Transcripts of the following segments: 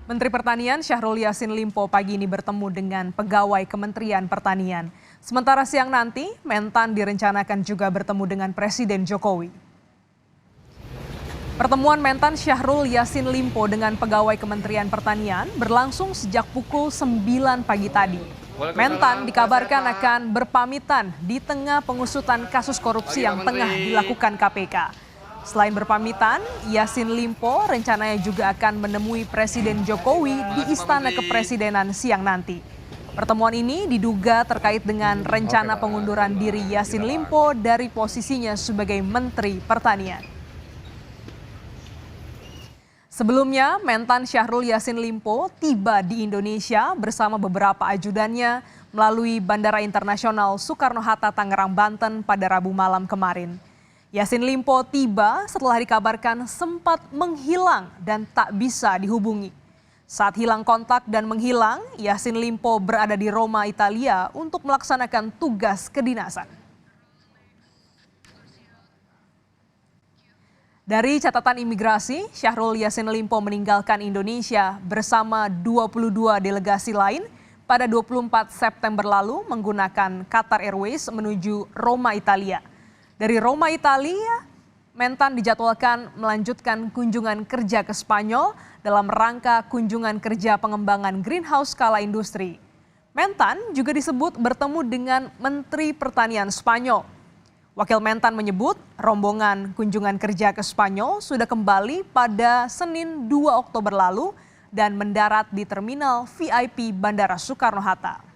Menteri Pertanian Syahrul Yassin Limpo pagi ini bertemu dengan pegawai Kementerian Pertanian. Sementara siang nanti, Mentan direncanakan juga bertemu dengan Presiden Jokowi. Pertemuan Mentan Syahrul Yassin Limpo dengan pegawai Kementerian Pertanian berlangsung sejak pukul 9 pagi tadi. Mentan dikabarkan akan berpamitan di tengah pengusutan kasus korupsi yang tengah dilakukan KPK. Selain berpamitan, Yassin Limpo rencananya juga akan menemui Presiden Jokowi di Istana Kepresidenan siang nanti. Pertemuan ini diduga terkait dengan rencana pengunduran diri Yassin Limpo dari posisinya sebagai Menteri Pertanian. Sebelumnya, Mentan Syahrul Yassin Limpo tiba di Indonesia bersama beberapa ajudannya melalui Bandara Internasional Soekarno-Hatta, Tangerang, Banten pada Rabu malam kemarin. Yassin Limpo tiba setelah dikabarkan sempat menghilang dan tak bisa dihubungi. Saat hilang kontak dan menghilang, Yassin Limpo berada di Roma, Italia untuk melaksanakan tugas kedinasan. Dari catatan imigrasi, Syahrul Yassin Limpo meninggalkan Indonesia bersama 22 delegasi lain pada 24 September lalu menggunakan Qatar Airways menuju Roma, Italia. Dari Roma, Italia, Mentan dijadwalkan melanjutkan kunjungan kerja ke Spanyol dalam rangka kunjungan kerja pengembangan greenhouse skala industri. Mentan juga disebut bertemu dengan Menteri Pertanian Spanyol. Wakil Mentan menyebut rombongan kunjungan kerja ke Spanyol sudah kembali pada Senin 2 Oktober lalu dan mendarat di Terminal VIP Bandara Soekarno-Hatta.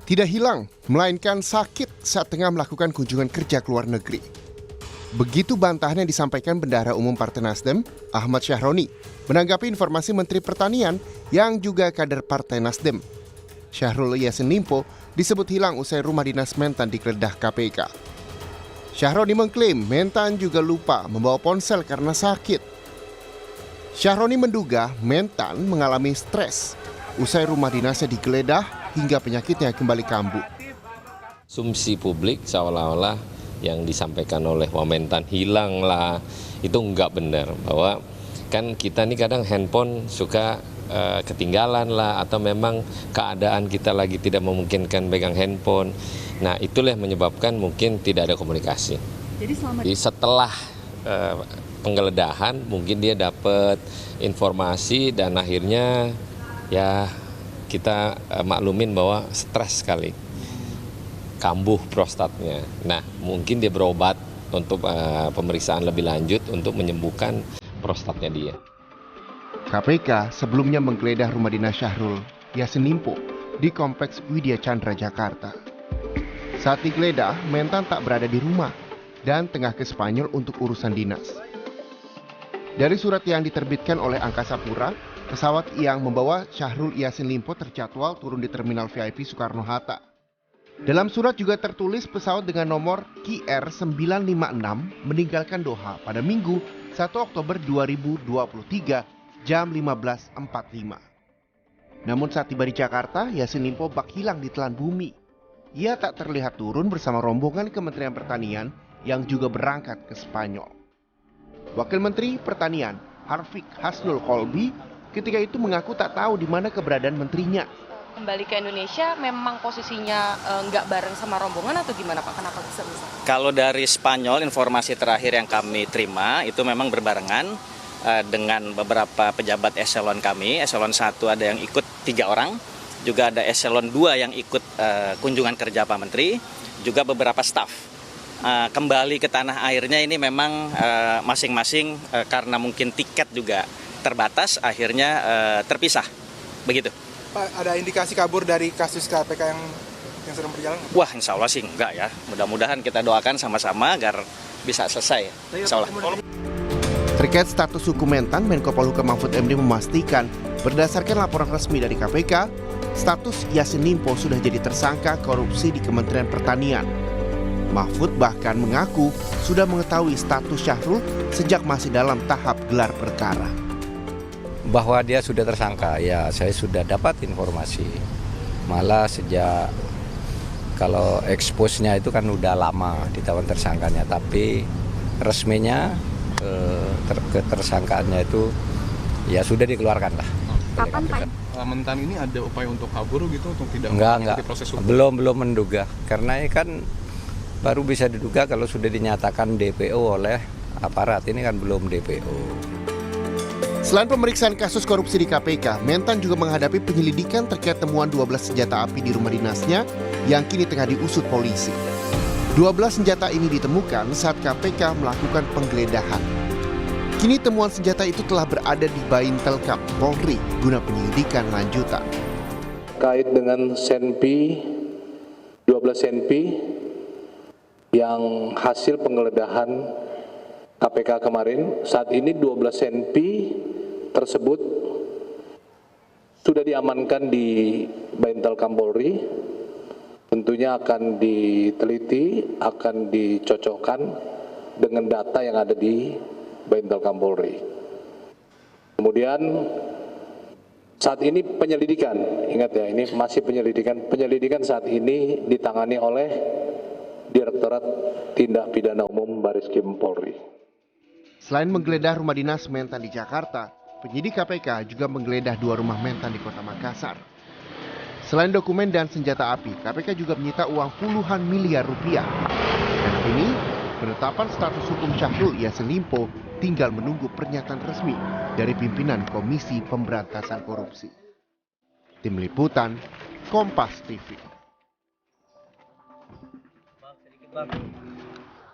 Tidak hilang, melainkan sakit saat tengah melakukan kunjungan kerja ke luar negeri. Begitu bantahan yang disampaikan Bendahara Umum Partai Nasdem, Ahmad Syahroni, menanggapi informasi Menteri Pertanian yang juga kader Partai Nasdem. Syahrul Yassin Limpo disebut hilang usai rumah dinas Mentan digeledah KPK. Syahroni mengklaim Mentan juga lupa membawa ponsel karena sakit. Syahroni menduga Mentan mengalami stres usai rumah dinasnya digeledah hingga penyakitnya kembali kambuh. Asumsi publik seolah-olah yang disampaikan oleh Mentan hilang lah, itu enggak benar. Bahwa kan kita nih kadang handphone suka ketinggalan lah, atau memang keadaan kita lagi tidak memungkinkan pegang handphone. Nah itulah yang menyebabkan mungkin tidak ada komunikasi. Jadi setelah penggeledahan mungkin dia dapat informasi dan akhirnya ya kita maklumin bahwa stres sekali, kambuh prostatnya. Nah, mungkin dia berobat untuk pemeriksaan lebih lanjut untuk menyembuhkan prostatnya dia. KPK sebelumnya menggeledah rumah dinas Syahrul Yassin Limpo di Kompleks Widya Chandra, Jakarta. Saat digeledah, Mentan tak berada di rumah dan tengah ke Spanyol untuk urusan dinas. Dari surat yang diterbitkan oleh Angkasa Pura, pesawat yang membawa Syahrul Yassin Limpo terjadwal turun di Terminal VIP Soekarno-Hatta. Dalam surat juga tertulis pesawat dengan nomor QR956 meninggalkan Doha pada Minggu 1 Oktober 2023 jam 15.45. Namun saat tiba di Jakarta, Yassin Limpo bak hilang di telan bumi. Ia tak terlihat turun bersama rombongan Kementerian Pertanian yang juga berangkat ke Spanyol. Wakil Menteri Pertanian Harfiq Hasnul Kolbi ketika itu mengaku tak tahu di mana keberadaan menterinya. Kembali ke Indonesia memang posisinya nggak bareng sama rombongan atau gimana Pak? Kenapa bisa? Kalau dari Spanyol, informasi terakhir yang kami terima itu memang berbarengan dengan beberapa pejabat eselon kami. Eselon 1 ada yang ikut 3 orang, juga ada eselon 2 yang ikut kunjungan kerja Pak Menteri, juga beberapa staf. Kembali ke tanah airnya ini memang masing-masing karena mungkin tiket juga terbatas, akhirnya terpisah, begitu. Pak, ada indikasi kabur dari kasus KPK yang sedang berjalan? Wah, insya Allah sih enggak ya. Mudah-mudahan kita doakan sama-sama agar bisa selesai, insya Allah. Terkait status hukum Mentan, Menko Polhukam Mahfud MD memastikan berdasarkan laporan resmi dari KPK, status Yassin Limpo sudah jadi tersangka korupsi di Kementerian Pertanian. Mahfud bahkan mengaku sudah mengetahui status Syahrul sejak masih dalam tahap gelar perkara. Bahwa dia sudah tersangka, ya saya sudah dapat informasi. Malah sejak kalau expose-nya itu kan udah lama ditawan tersangkanya, tapi resminya ketersangkaannya itu ya sudah dikeluarkan lah. Kapan Pak? Mentan ini ada upaya untuk kabur gitu, untuk tidak Enggak. mengikuti proses hukum? Belum menduga. Karena ini kan baru bisa diduga kalau sudah dinyatakan DPO oleh aparat. Ini kan belum DPO. Selain pemeriksaan kasus korupsi di KPK, Mentan juga menghadapi penyelidikan terkait temuan 12 senjata api di rumah dinasnya yang kini tengah diusut polisi. 12 senjata ini ditemukan saat KPK melakukan penggeledahan. Kini temuan senjata itu telah berada di Baintelkam Polri guna penyelidikan lanjutan. Kait dengan senpi, 12 senpi yang hasil penggeledahan KPK kemarin, saat ini 12 senpi tersebut sudah diamankan di Baintelkam Polri. Tentunya akan diteliti, akan dicocokkan dengan data yang ada di Baintelkam Polri. Kemudian saat ini penyelidikan, ingat ya, ini masih penyelidikan saat ini ditangani oleh Direktorat Tindak Pidana Umum Bareskrim Polri. Selain menggeledah rumah dinas Mentan di Jakarta, penyidik KPK juga menggeledah 2 rumah Mentan di Kota Makassar. Selain dokumen dan senjata api, KPK juga menyita uang puluhan miliar rupiah. Dan kini, penetapan status hukum Syahrul Yassin Limpo tinggal menunggu pernyataan resmi dari pimpinan Komisi Pemberantasan Korupsi. Tim Liputan, Kompas TV.